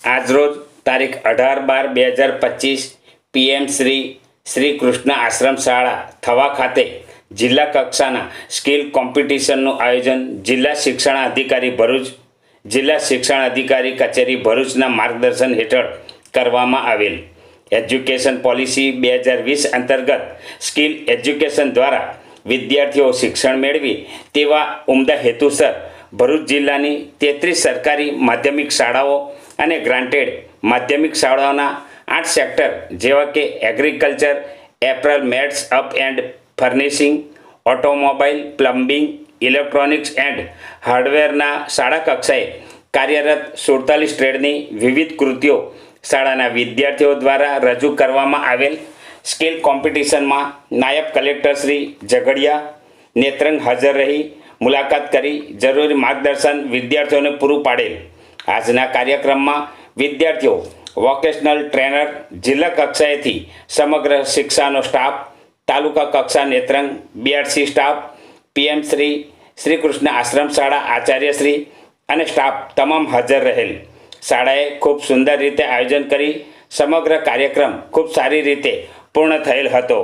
આજરોજ તારીખ 18/12/2025 PM શ્રી કૃષ્ણ આશ્રમ શાળા થવા ખાતે જિલ્લા કક્ષાના સ્કિલ કોમ્પિટિશનનું આયોજન જિલ્લા શિક્ષણાધિકારી ભરૂચ, જિલ્લા શિક્ષણાધિકારી કચેરી ભરૂચના માર્ગદર્શન હેઠળ કરવામાં આવેલ. એજ્યુકેશન પોલિસી 2020 અંતર્ગત સ્કિલ એજ્યુકેશન દ્વારા વિદ્યાર્થીઓ શિક્ષણ મેળવી તેવા ઉમદા હેતુસર ભરૂચ જિલ્લાની 33 સરકારી માધ્યમિક શાળાઓ અને ગ્રાન્ટેડ માધ્યમિક શાળાઓના 8 સેક્ટર જેવા કે agriculture, apparel mades up and furnishing, automobile, plumbing, electronics and હાર્ડવેરના શાળા કક્ષાએ કાર્યરત 47 ટ્રેડની વિવિધ કૃતિઓ શાળાના વિદ્યાર્થીઓ દ્વારા રજૂ કરવામાં આવેલ. સ્કિલ કોમ્પિટિશનમાં નાયબ કલેક્ટર શ્રી ઝઘડિયા નેત્રંગ હાજર રહી મુલાકાત કરી જરૂરી માર્ગદર્શન વિદ્યાર્થીઓને પૂરું પાડેલ. આજના કાર્યક્રમમાં વિદ્યાર્થીઓ, વોકેશનલ ટ્રેનર, જિલ્લા કક્ષાએથી સમગ્ર શિક્ષાનો સ્ટાફ, તાલુકા કક્ષા Netrang BRC staff, PM Shri Krishna Ashram શાળા આચાર્યશ્રી અને સ્ટાફ તમામ હાજર રહેલ. શાળાએ ખૂબ સુંદર રીતે આયોજન કરી સમગ્ર કાર્યક્રમ ખૂબ સારી રીતે પૂર્ણ થયેલ હતો.